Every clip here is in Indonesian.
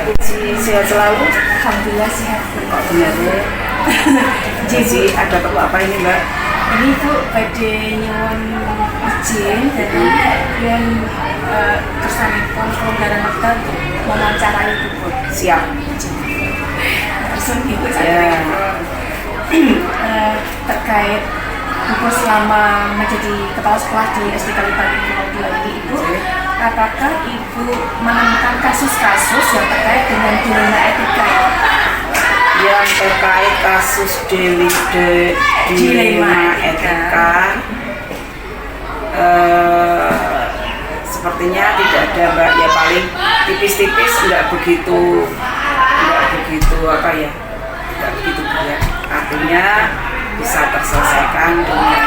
Puji sehat selalu. Alhamdulillah sehat. Kok benar ya? Jadi ada perlu apa ini Mbak? Ini Bu pada nyuwun izin dari yang kersanipun kelonggaran wekdal mewawancarai Ibu Bu. Siap. Terus Ibu Ya. terkait Ibu selama menjadi kepala sekolah di SD Kalibata ini Ibu, apakah Ibu menemukan kasus-kasus yang terkait dengan dilema etika? Yang terkait kasus dilema etika, sepertinya tidak ada Mbak, ya paling tipis-tipis, nggak begitu apa ya, nggak begitu berat. Artinya bisa terselesaikan dengan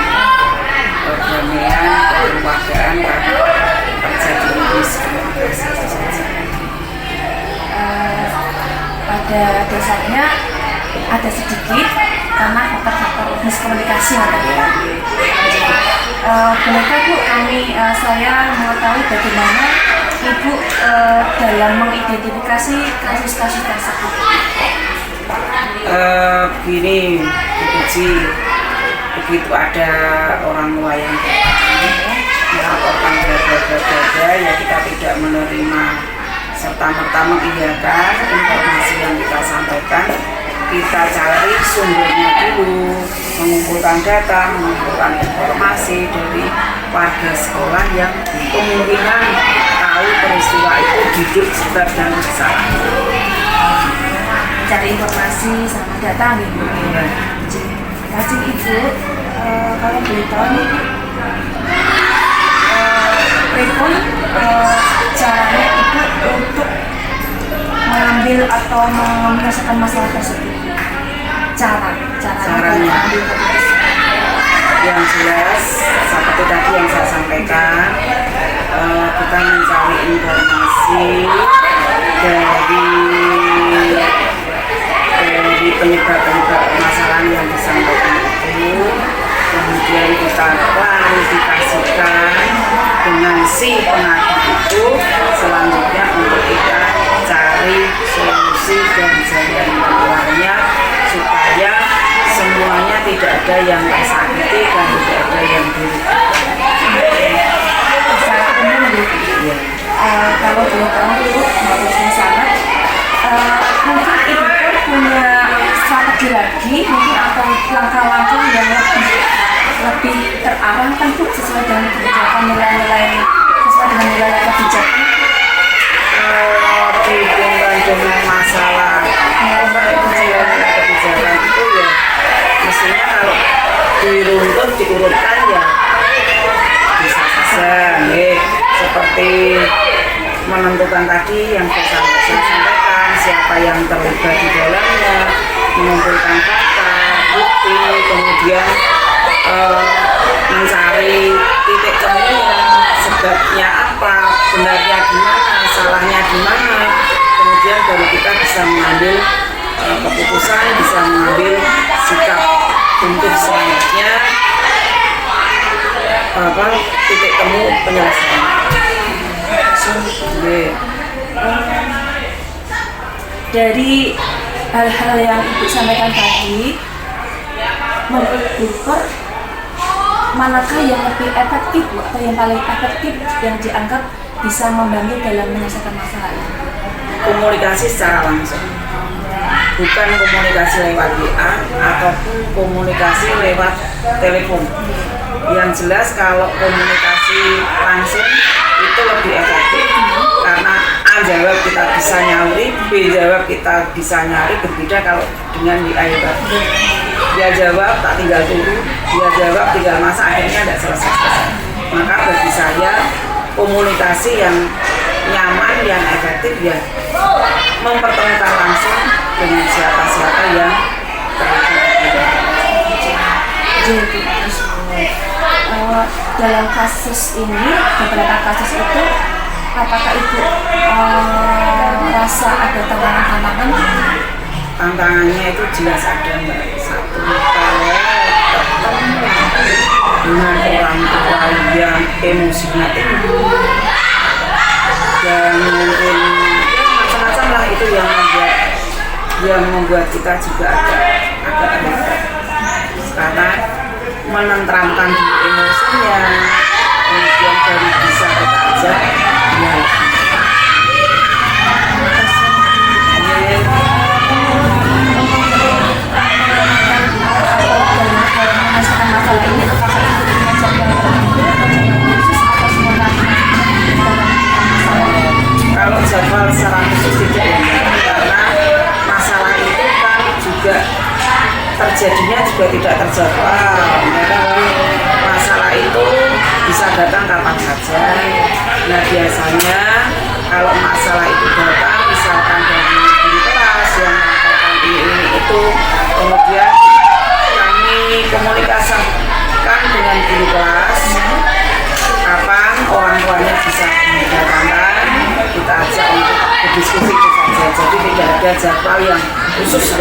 perdamaian, kekeluargaan, terjadi Pada dasarnya ada sedikit karena faktor-faktor miskomunikasi yang terjadi. Bolehkah Bu saya mengetahui bagaimana Ibu dalam mengidentifikasi kasus-kasus tersebut? Begini, Puji, begitu ada orang tua yang melaporkan berada, ya kita tidak menerima serta-merta mengiyakan informasi yang kita sampaikan. Kita cari sumbernya dulu, mengumpulkan data, mengumpulkan informasi dari warga sekolah yang kemungkinan tahu peristiwa itu duduk sebab dan salah. Cari informasi sama data gitu. Kasih Ibu, kalau boleh tahu nih, pripun caranya Ibu untuk mengambil atau menyelesaikan masalah tersebut? Caranya mengambil keputusan. Yang jelas, seperti tadi yang saya sampaikan, kita mencari informasi dari penyebab-penyebab permasalahan yang disampaikan itu, kemudian kita klarifikasikan dengan si pengadu itu, selanjutnya untuk kita cari solusi dan jalan keluarnya supaya semuanya tidak ada yang tersakiti dan tidak ada yang dirugikan. Secara umum gitu. Kalau boleh tahu Ibu, maksudnya sangat mungkin Ibu pun punya strategi lagi, mungkin atau langkah-langkah yang lebih terarah kan Bu, sesuai dengan kebijakan nilai-nilai, sesuai dengan nilai kebijakan. Dihubungkan dengan masalah kebijakan itu ya mestinya kalau diruntut diurutkan ya bisa saja seperti menentukan tadi yang saya sampaikan, siapa yang terlibat di dalamnya, mengumpulkan fakta, bukti, kemudian mencari titik temunya, sebabnya apa, benarnya di mana, salahnya di mana, kemudian baru kita bisa mengambil keputusan, bisa mengambil sikap untuk selanjutnya titik temu penyelesaian. Dari hal-hal yang Ibu sampaikan tadi, menurut Ibu, manakah yang lebih efektif atau yang paling efektif yang dianggap bisa membantu dalam menyelesaikan masalah ini? Komunikasi secara langsung, bukan komunikasi lewat WA ataupun komunikasi lewat telepon. Yang jelas kalau komunikasi langsung itu lebih efektif karena A jawab kita bisa nyauri, B jawab kita bisa nyari, berbeda kalau dengan WA ya. Dia jawab tak tinggal tunggu, dia jawab tinggal masa, akhirnya tidak selesai. Maka bagi saya komunikasi yang nyaman, yang efektif ya mempertemukan langsung dengan siapa-siapa yang terlibat. Dalam kasus ini, beberapa kasus itu, apakah Ibu merasa ada tantangan-tantangan? Tantangannya itu jelas ada Mbak. Satu, kalau ketemu dengan orang tua yang emosinya tinggi dan mungkin macam-macam lah itu yang membuat kita juga agak repot karena menenteramkan diri emosinya, kemudian baru bisa kita ajak ya. Kalau jadwal secara khusus tidak ya, karena masalah itu kan juga terjadinya juga tidak terjadwal. Masalah itu bisa datang kapan saja. Nah biasanya kalau masalah itu datang misalkan dari guru kelas yang melaporkan ini itu, kemudian kami komunikasikan dengan guru kelas kapan orang tuanya bisa mendatangkan, kita ajak untuk berdiskusi itu saja. Jadi tidak ada jadwal yang khusus.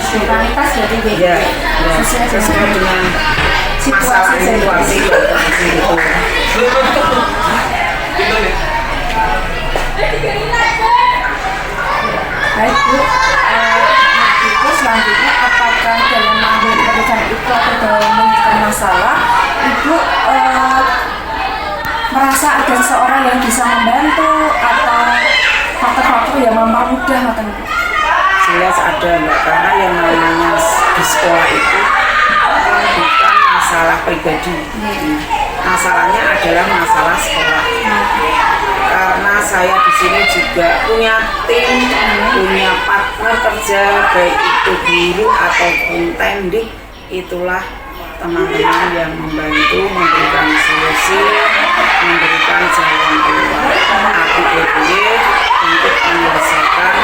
Spontanitas jadi beda. Ya, sesuai dengan masalah situasi itu. Baik Bu, itu selanjutnya apakah dalam mengambil keputusan itu atau dalam menyelesaikan masalah, Ibu merasa ada seseorang yang bisa membantu atau faktor-faktor yang mempermudah atau Ibu? Jelas ada Mbak, karena yang namanya di sekolah itu bukan masalah pribadi. Masalahnya adalah masalah sekolah. Karena saya di sini juga punya tim, punya partner kerja, baik itu guru ataupun tendik, itulah teman-teman yang membantu memberikan solusi, memberikan jalan keluar adik-adik untuk menyelesaikan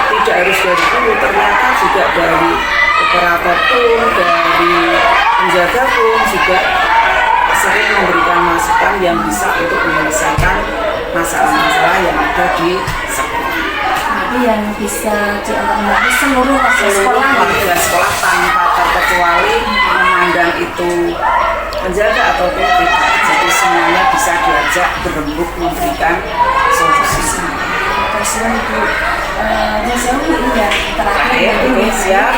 tidak harus dari guru, ternyata juga dari operator pun, dari penjaga pun juga sering memberikan masukan yang bisa untuk menyelesaikan masalah-masalah yang ada di sekolah. Jadi yang bisa dianggap seluruh warga sekolah tanpa terkecuali memandang itu penjaga ataupun tidak. Jadi semuanya bisa diajak berembuk memberikan solusi. Terima Ibu. Ibu ini ya terakhir siap.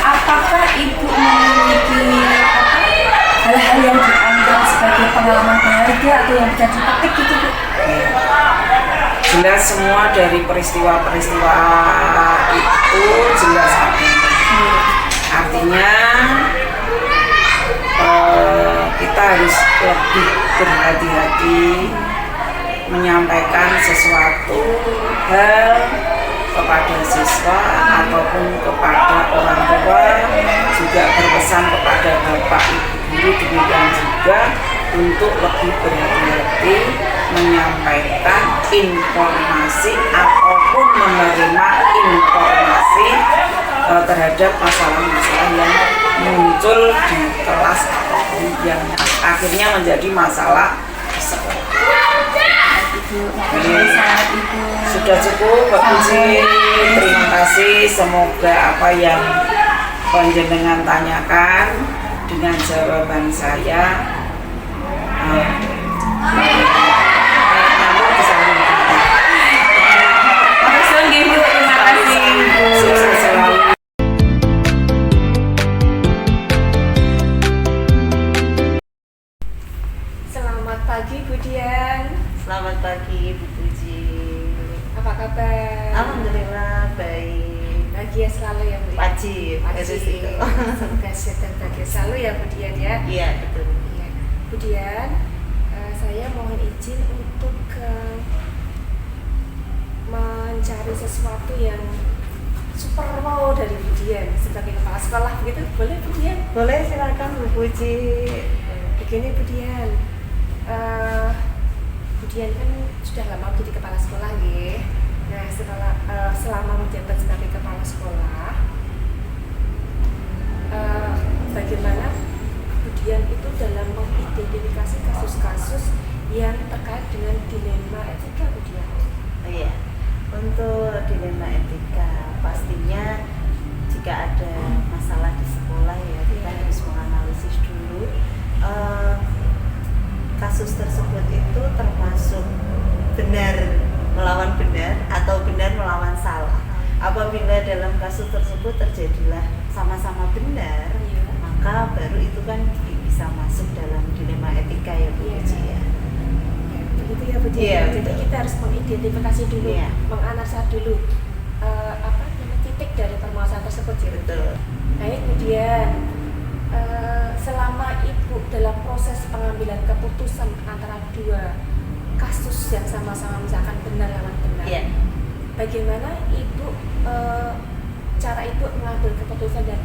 Apakah Ibu memiliki hal-hal yang dianggap sebagai pengalaman berharga atau yang bisa dipetik gitu Bu? Jelas semua dari peristiwa-peristiwa itu jelas ada. Artinya kita harus lebih berhati-hati menyampaikan sesuatu hal kepada siswa ataupun kepada orang tua, juga berpesan kepada bapak ibu guru demikian juga untuk lebih berhati-hati menyampaikan informasi ataupun menerima informasi terhadap masalah-masalah yang muncul di kelas ataupun yang akhirnya menjadi masalah di sekolah. Sudah cukup Pak Puji, terima kasih. Semoga apa yang panjenengan tanyakan dengan jawaban saya terima kasih Bu. Sukses selalu. Selamat pagi Bu Dian. Selamat pagi Bu Puji. Apa kabar? Alhamdulillah baik. Bahagia selalu ya Bu. Wajib. Wajib. Semoga sehat dan bahagia selalu ya Bu Dian ya. Iya betul. Iya. Bu Dian, saya mohon izin untuk mencari sesuatu yang super wow dari Bu Dian sebagai kepala sekolah begitu, boleh Bu Dian? Boleh silakan Bu Puji. Begini Bu Dian, Bu Dian kan sudah lama menjadi kepala sekolah ya. Nah selama menjabat sebagai kepala sekolah, bagaimana Bu Dian itu dalam mengidentifikasi kasus-kasus yang terkait dengan dilema etika Bu Dian? Oh iya. Untuk dilema etika pastinya jika ada masalah di sekolah ya kita harus menganalisis dulu kasus tersebut itu termasuk benar melawan benar atau benar melawan salah. Apabila dalam kasus tersebut terjadilah sama-sama benar, maka baru itu kan bisa masuk dalam dilema etika ya Bu Puji ya. Begitu ya Bu Dia. Iya, Jadi betul. kita harus mengidentifikasi dulu, Iya. menganalisa dulu titik dari permasalahan tersebut ya. Betul. Baik, kemudian selama Ibu dalam proses pengambilan keputusan antara dua kasus yang sama-sama misalkan benar lawan benar, Iya. bagaimana Ibu cara Ibu mengambil keputusan dan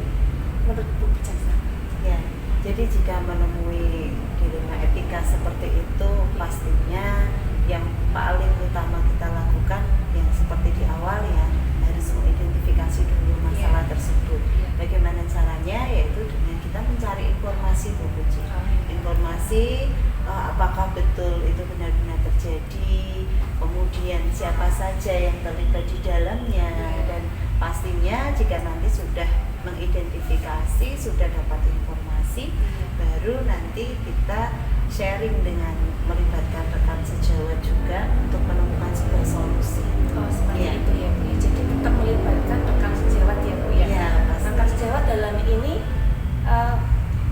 menurut Ibu bijaksana? Ya, jadi jika menemui dilema etika seperti itu, pastinya yang paling utama kita lakukan yang seperti di awal ya, harus mengidentifikasi dulu masalah tersebut. Bagaimana caranya? Yaitu dengan kita mencari informasi Bu Puji. Informasi apakah betul itu benar-benar terjadi, kemudian siapa saja yang terlibat di dalamnya, dan pastinya jika nanti sudah mengidentifikasi, sudah dapat informasi, baru nanti kita sharing dengan melibatkan rekan sejawat juga untuk menemukan sebuah solusi. Oh, seperti Iya. itu ya Bu ya. Jadi tetap melibatkan rekan sejawat ya Bu ya. Iya, pasti. Rekan sejawat dalam ini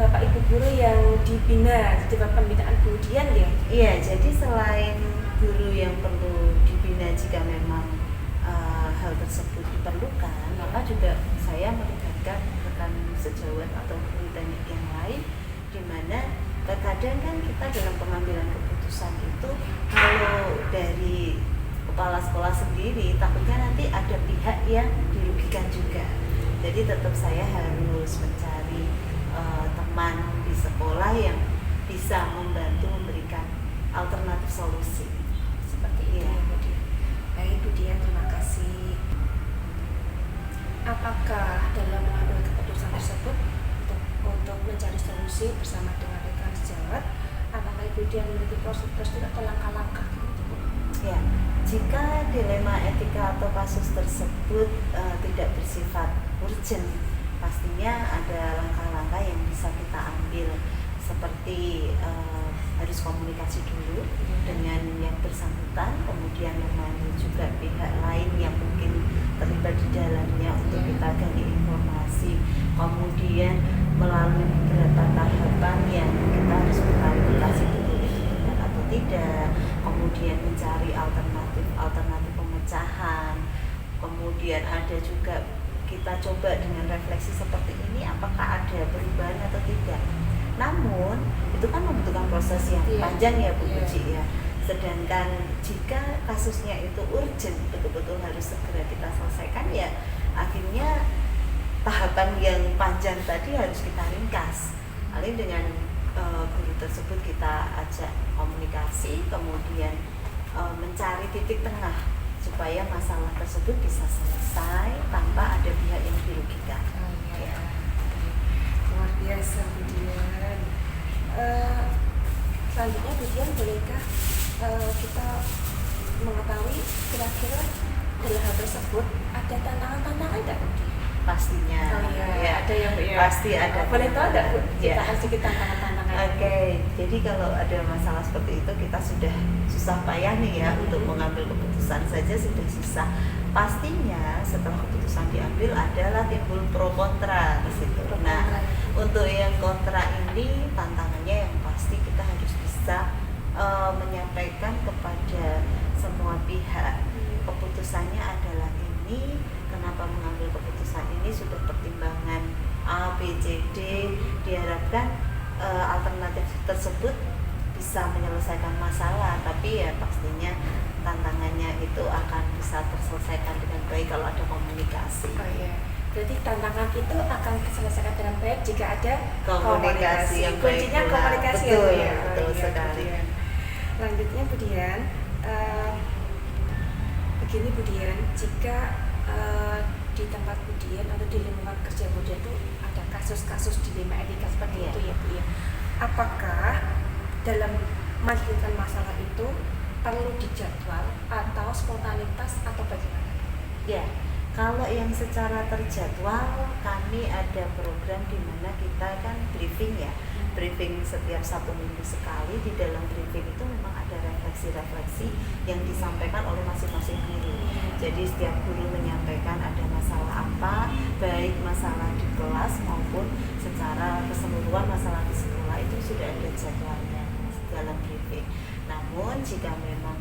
Bapak Ibu guru yang dibina di Dewan Pembinaan Kemudian ya. Iya, jadi selain guru yang perlu dibina jika memang hal tersebut diperlukan, maka juga saya melibatkan rekan sejawat atau guru teknik yang lain, di mana terkadang kan kita dalam pengambilan keputusan itu kalau dari kepala sekolah sendiri takutnya nanti ada pihak yang dirugikan juga. Jadi tetap saya harus mencari teman di sekolah yang bisa membantu memberikan alternatif solusi. Seperti itu ya Bu Dian. Baik Bu Dian, terima kasih. Apakah dalam mengambil keputusan tersebut untuk mencari solusi bersama dengan rekan sejawat, apakah Ibu Dian memiliki prosedur atau langkah-langkah gitu Bu? Ya, jika dilema etika atau kasus tersebut tidak bersifat urgent, pastinya ada langkah-langkah yang bisa kita ambil, seperti harus komunikasi dulu dengan yang bersangkutan, kemudian memanggil juga pihak lain yang mungkin terlibat di dalamnya untuk kita gali informasi, kemudian melalui beberapa tahapan yang kita harus mengkalkulasi dulu itu benar atau tidak, kemudian mencari alternatif pemecahan, kemudian ada juga kita coba dengan refleksi seperti ini apakah ada perubahan atau tidak. Namun itu kan membutuhkan proses yang panjang ya Bu Puji ya. Sedangkan jika kasusnya itu urgent, betul-betul harus segera kita selesaikan, ya akhirnya tahapan yang panjang tadi harus kita ringkas. Paling dengan guru tersebut kita ajak komunikasi, kemudian mencari titik tengah supaya masalah tersebut bisa selesai tanpa ada pihak yang dirugikan. Luar biasa Bu Dian. Selanjutnya Bu Dian, bolehkah kita mengetahui kira-kira dalam hal tersebut ada tantangan-tantangan tidak Bu Dian? Pastinya. Ya, ada yang Bu ya. Pasti ada. Boleh tahu tidak Bu? Ya. Kita kasih kita tantangan-tantangan. Oke, jadi kalau ada masalah seperti itu kita sudah susah payah nih ya untuk mengambil keputusan saja sudah susah. Pastinya setelah keputusan diambil adalah timbul pro kontra di situ. Nah, untuk yang kontra ini tantangannya yang pasti kita harus bisa menyampaikan kepada semua pihak keputusannya adalah ini, kenapa mengambil keputusan ini, sudah pertimbangan A, B, C, D, diharapkan alternatif tersebut bisa menyelesaikan masalah, tapi ya pastinya tantangannya itu akan bisa terselesaikan dengan baik kalau ada komunikasi. Oh iya. Berarti tantangan itu akan diselesaikan dengan baik jika ada Komunikasi yang baik Kuncinya pula. komunikasi Betul, ya Bu ya. betul Oh iya, sekali. Bu Dian. Selanjutnya Bu Dian, begini Bu Dian, jika di tempat Bu Dian atau di lingkungan kerja Bu Dian itu ada kasus-kasus dilema etika seperti Iya. itu ya Bu ya. Apakah dalam menyelesaikan masalah itu perlu dijadwal atau spontanitas atau bagaimana? Ya, kalau yang secara terjadwal kami ada program di mana kita kan briefing ya briefing setiap 1 minggu sekali. Di dalam briefing itu memang ada refleksi-refleksi yang disampaikan oleh masing-masing guru. Jadi setiap guru menyampaikan ada masalah apa, baik masalah di kelas maupun secara keseluruhan masalah di sekolah, itu sudah ada jadwalnya dalam briefing. Namun jika memang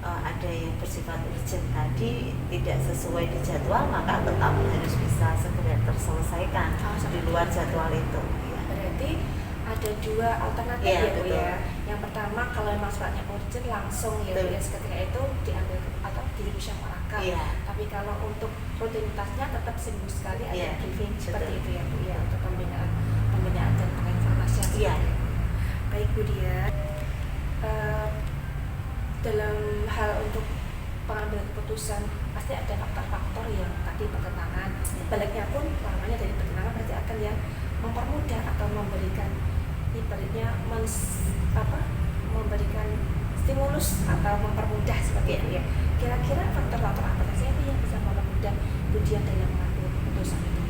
ada yang bersifat urgent tadi tidak sesuai di jadwal, maka tetap harus bisa segera terselesaikan di luar jadwal itu. Ya. Berarti ada 2 alternatif Iya, ya Bu betul. ya. Yang pertama kalau memang sifatnya urgent langsung ya Bu Betul. ya, seketika itu diambil atau dimusyawarahkan. Iya. Tapi kalau untuk rutinitasnya tetap seminggu sekali ada Iya, briefing seperti betul. itu ya Bu ya, untuk pembinaan dan penginformasian. Iya. Baik Bu Dian. Dalam hal untuk pengambilan keputusan pasti ada faktor-faktor yang tadi bertentangan. Baliknya pun namanya dari bertentangan pasti akan yang mempermudah atau memberikan ibaratnya memberikan stimulus atau mempermudah seperti itu ya. Kira-kira faktor-faktor apa saja yang bisa mempermudah Bu Dian dalam mengambil keputusan itu?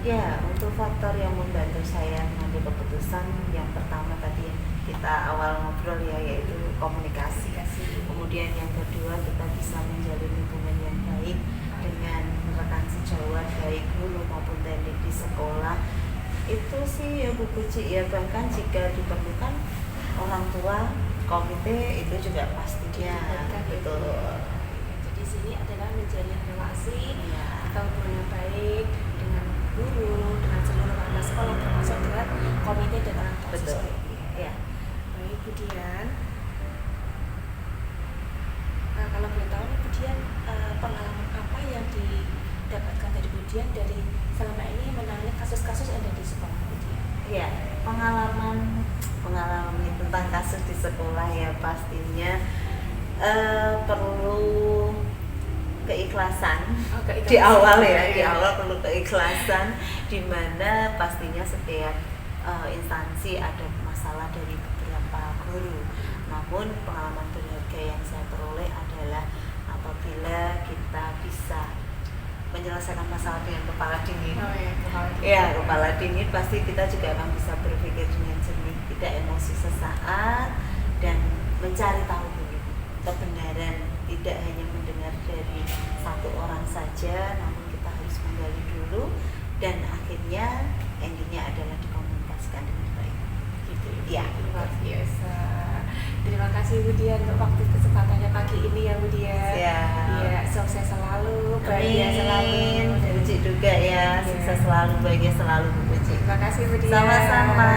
Ya, untuk faktor yang membantu saya mengambil keputusan, yang pertama tadi yang kita awal ngobrol ya, yaitu komunikasi. Kemudian yang kedua, kita bisa menjalin hubungan yang baik dengan rekan sejawat, baik guru maupun teknik di sekolah. Itu sih ya Bu Puji ya, bahkan jika diperlukan orang tua, komite itu juga pastinya. Betul. Jadi sini adalah menjalin relasi Ya. atau hubungan yang baik dengan guru, dengan seluruh anak sekolah, termasuk dengan komite dan orang tua Betul. siswa. Ya. Baik Bu Dian. Kalau boleh tahu nih Bu Dian, pengalaman apa yang didapatkan dari Bu Dian dari selama ini menangani kasus-kasus yang ada di sekolah Bu Dian? Ya, pengalaman tentang kasus di sekolah ya pastinya perlu keikhlasan. Keikhlasan. Di awal ya, di awal perlu keikhlasan, di mana pastinya setiap instansi ada masalah dari beberapa guru. Namun pengalaman berharga yang saya peroleh adalah apabila kita bisa menyelesaikan masalah dengan kepala dingin. Ya, kepala dingin pasti kita juga akan bisa berpikir dengan jernih, tidak emosi sesaat, dan mencari tahu dulu kebenaran, tidak hanya mendengar dari satu orang saja, namun kita harus menggali dulu, dan akhirnya endingnya adalah dikomunikasikan dengan baik. Gitu Ya. luar biasa. Terima kasih Bu Dian untuk waktu kesempatannya pagi ini ya Bu Dian. Iya, sukses selalu, bahagia selalu. Bu Puji juga ya, sukses selalu, bahagia selalu Bu Puji. Terima kasih Bu Dian. Sama-sama.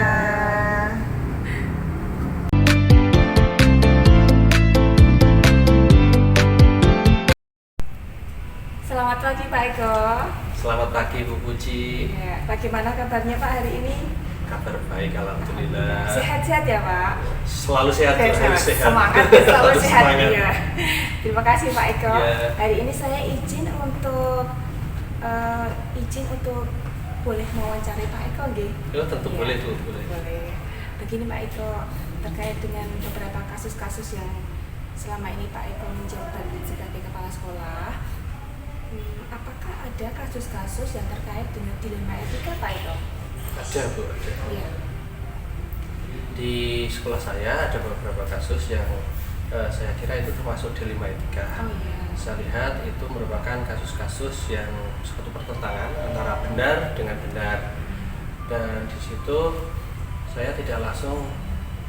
Selamat pagi Pak Eko. Selamat pagi Bu Puji. Ya, bagaimana kabarnya Pak hari ini? Kabar baik, alhamdulillah. Sehat-sehat ya Pak? Selalu sehat, selalu sehat. Semangat, selalu sehat Semangat. ya. Terima kasih Pak Eko. Ya. Hari ini saya izin untuk boleh mewawancarai Pak Eko nggih? Ya, tentu Ya. boleh tuh, boleh. Boleh. Begini Pak Eko, terkait dengan beberapa kasus-kasus yang selama ini Pak Eko menjabat sebagai kepala sekolah, apakah ada kasus-kasus yang terkait dengan dilema etika Pak Eko? Ada Bu, ada. Iya. Di sekolah saya ada beberapa kasus yang saya kira itu termasuk dilema etika. Oh iya. Saya lihat itu merupakan kasus-kasus yang suatu pertentangan antara benar dengan benar, dan di situ saya tidak langsung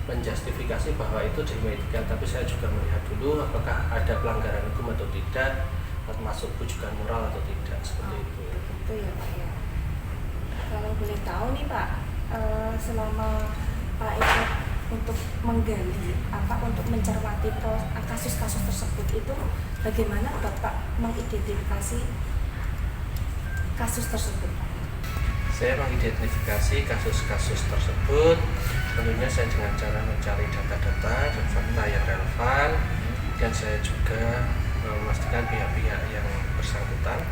menjustifikasi bahwa itu dilema etika, tapi saya juga melihat dulu apakah ada pelanggaran hukum atau tidak, termasuk bujukan moral atau tidak, seperti itu. Betul ya Pak ya. Kalau boleh tahu nih Pak, selama Pak Eko untuk menggali untuk mencermati kasus-kasus tersebut itu, bagaimana Bapak mengidentifikasi kasus tersebut? Saya mengidentifikasi kasus-kasus tersebut tentunya saya dengan cara mencari data-data dan fakta yang relevan, dan saya juga memastikan pihak-pihak yang bersangkutan.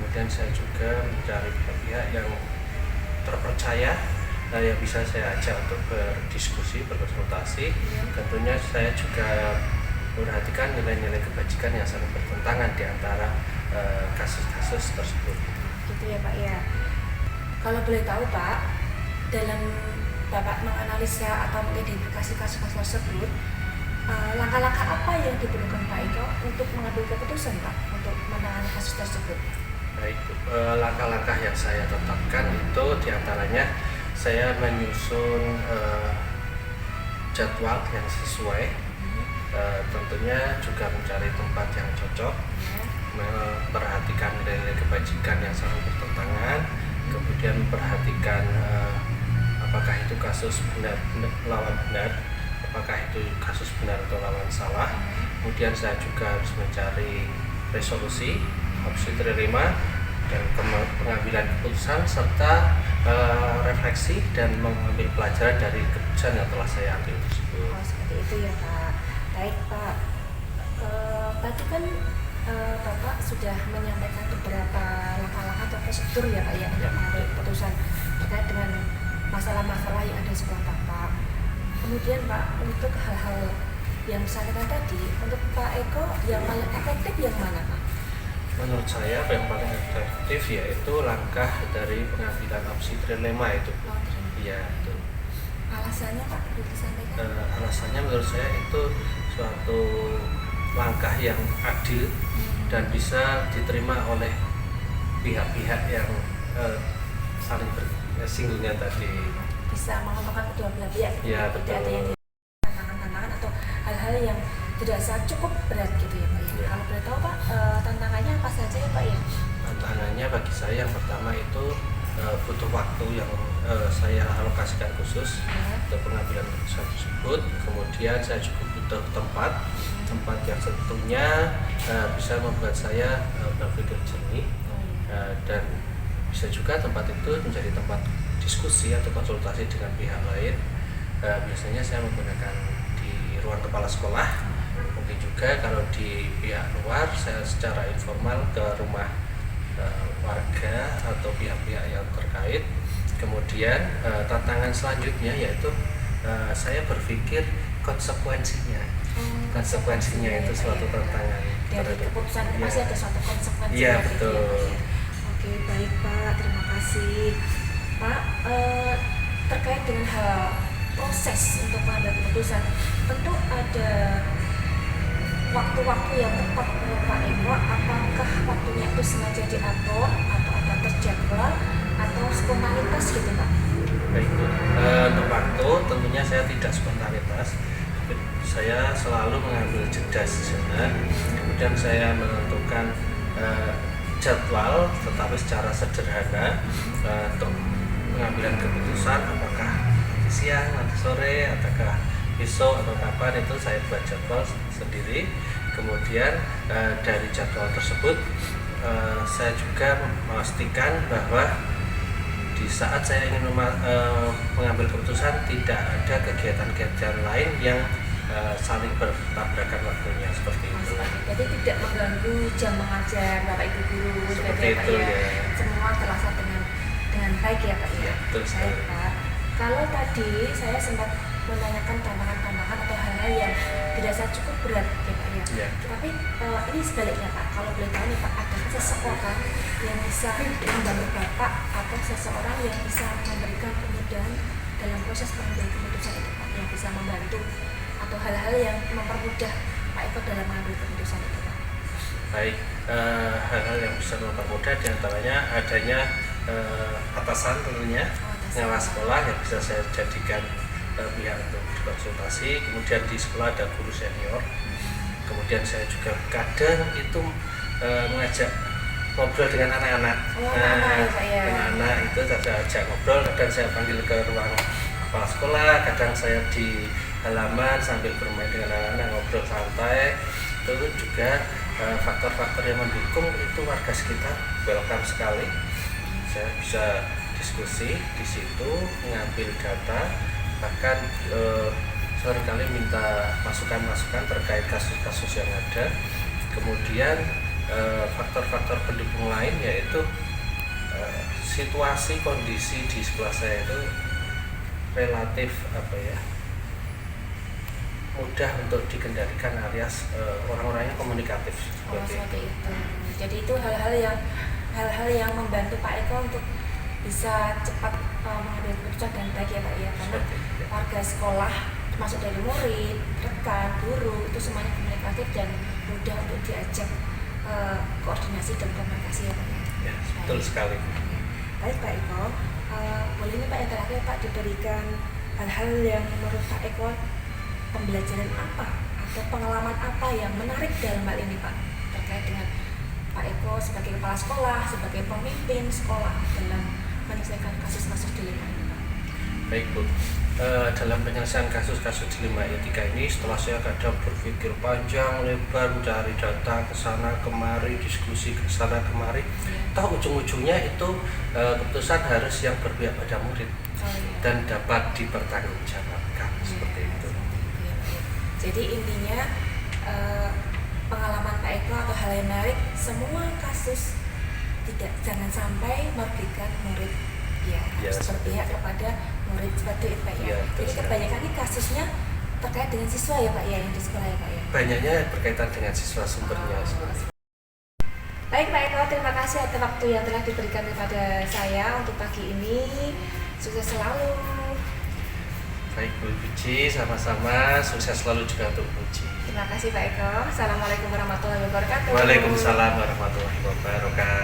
Kemudian saya juga mencari pihak-pihak yang terpercaya yang bisa saya ajak untuk berdiskusi, berkonsultasi. Tentunya saya juga memperhatikan nilai-nilai kebajikan yang saling bertentangan di antara kasus-kasus tersebut. Gitu ya Pak ya. Kalau boleh tahu Pak, dalam Bapak menganalisa atau mengidentifikasi kasus-kasus tersebut, langkah-langkah apa yang diperlukan Pak Eko untuk mengambil keputusan Pak untuk menangani kasus tersebut? Baik, langkah-langkah yang saya tetapkan itu diantaranya saya menyusun jadwal yang sesuai, tentunya juga mencari tempat yang cocok, memperhatikan nilai-nilai kebajikan yang selalu bertentangan, kemudian memperhatikan apakah itu kasus benar lawan benar, apakah itu kasus benar atau lawan salah. Kemudian saya juga harus mencari resolusi, opsi terima, dan pengambilan keputusan serta refleksi dan mengambil pelajaran dari keputusan yang telah saya ambil tersebut. Oh, seperti itu ya Pak. Baik Pak, tadi kan Bapak sudah menyampaikan beberapa langkah-langkah atau prosedur ya Pak ya untuk mengambil keputusan terkait dengan masalah-masalah yang ada di sekolah Bapak. Kemudian Pak, untuk hal-hal yang disampaikan tadi, untuk Pak Eko yang paling efektif yang mana Pak? Menurut saya yang paling efektif yaitu langkah dari pengambilan opsi trilema itu. Oh, Iya, itu. Alasannya Pak, boleh disampaikan? Alasannya menurut saya itu suatu langkah yang adil dan bisa diterima oleh pihak-pihak yang saling bersinggungan tadi. Bisa mengumpulkan kedua belah pihak, Ya, tidak ada yang betul. tantangan-tantangan atau hal-hal yang dirasa cukup berat gitu ya Pak ya. Ya. Kalau boleh tahu Pak, tantangannya apa saja ya Pak ya? Tantangannya bagi saya yang pertama itu butuh waktu yang saya alokasikan khusus untuk pengambilan keputusan tersebut. Kemudian saya juga butuh tempat yang tentunya bisa membuat saya berpikir jernih, dan bisa juga tempat itu menjadi tempat diskusi atau konsultasi dengan pihak lain. Biasanya saya menggunakan di ruang kepala sekolah, mungkin juga kalau di pihak luar saya secara informal ke rumah warga atau pihak-pihak yang terkait. Kemudian tantangan selanjutnya yaitu saya berpikir konsekuensinya. Konsekuensinya itu suatu tantangan. Dari keputusan itu pasti ada suatu konsekuensi. Iya, gitu betul. ya, Pak ya. Oke, baik Pak, terima kasih Pak. Terkait dengan hal proses untuk mengambil keputusan, tentu ada waktu-waktu yang tepat menurut Pak Eko. Apakah waktunya itu sengaja diatur atau ada terjadwal atau spontanitas gitu Pak? Baik, untuk waktu tentunya saya tidak spontanitas. Saya selalu mengambil jeda sejenak, kemudian saya menentukan jadwal, tetapi secara sederhana untuk pengambilan keputusan apakah siang, nanti sore, ataukah besok atau kapan, itu saya buat jadwal sendiri. Kemudian dari jadwal tersebut saya juga memastikan bahwa di saat saya ingin mengambil keputusan tidak ada kegiatan-kegiatan lain yang saling bertabrakan waktunya, seperti itu. Jadi tidak mengganggu jam mengajar Bapak Ibu guru, Seperti Pak itu, ya. ya. Semua terasa dengan baik ya Pak ya. Ya, betul sekali. Baik Pak. Kalau tadi saya sempat menanyakan tantangan-tantangan atau hal-hal yang dirasa cukup berat ya Pak ya. Ya. Tapi ini sebaliknya Pak, kalau boleh tahu nih Pak, ada seseorang yang bisa membantu Bapak atau seseorang yang bisa memberikan kemudahan dalam proses pengambilan keputusan itu Pak, yang bisa membantu atau hal-hal yang mempermudah Pak Eko dalam mengambil keputusan itu Pak? Baik, hal-hal yang bisa mempermudah diantaranya adanya atasan tentunya, pengawas sekolah yang bisa saya jadikan pihak untuk berkonsultasi. Kemudian di sekolah ada guru senior. Kemudian saya juga kadang itu mengajak ngobrol dengan anak-anak. Anak-anak itu saya ajak ngobrol, kadang saya panggil ke ruang kepala sekolah, kadang saya di halaman sambil bermain dengan anak-anak, ngobrol santai. Itu juga faktor-faktor yang mendukung itu warga sekitar welcome sekali. Saya bisa diskusi di situ, mengambil data, bahkan seringkali minta masukan-masukan terkait kasus-kasus yang ada. Kemudian faktor-faktor pendukung lain yaitu situasi kondisi di sekolah saya itu relatif mudah untuk dikendalikan, alias orang-orangnya komunikatif seperti itu. Jadi itu hal-hal yang membantu Pak Eko untuk bisa cepat mengambil keputusan dan baik ya Pak ya, karena Seperti itu. warga sekolah termasuk dari murid, rekan, guru itu semuanya komunikatif dan mudah untuk diajak koordinasi dan komunikasi ya Pak ya. Ya, betul sekali. Baik Pak Eko, boleh nih Pak yang terakhir Pak diberikan hal-hal yang menurut Pak Eko pembelajaran apa atau pengalaman apa yang menarik dalam hal ini Pak terkait dengan Pak Eko sebagai kepala sekolah, sebagai pemimpin sekolah dalam menyelesaikan kasus-kasus dilema ini Pak. Baik Bu, dalam penyelesaian kasus-kasus dilema etika ini setelah saya kadang berpikir panjang lebar mencari data ke sana kemari, diskusi ke sana kemari, toh ujung-ujungnya itu keputusan harus yang berpihak pada murid dan dapat dipertanggungjawabkan seperti itu. Jadi intinya pengalaman Pak Eko atau hal yang menarik, semua kasus jangan sampai merugikan murid ya, harus berpihak kepada murid seperti itu Pak ya. Jadi kebanyakan ini kasusnya terkait dengan siswa ya Pak ya, yang di sekolah ya Pak ya. Banyaknya berkaitan dengan siswa sumbernya. Baik Pak Eko, terima kasih atas waktu yang telah diberikan kepada saya untuk pagi ini. Sukses selalu. Baik Bu Puji, sama-sama sukses selalu juga untuk Puji. Terima kasih Pak Eko. Assalamualaikum warahmatullahi wabarakatuh. Waalaikumsalam warahmatullahi wabarakatuh.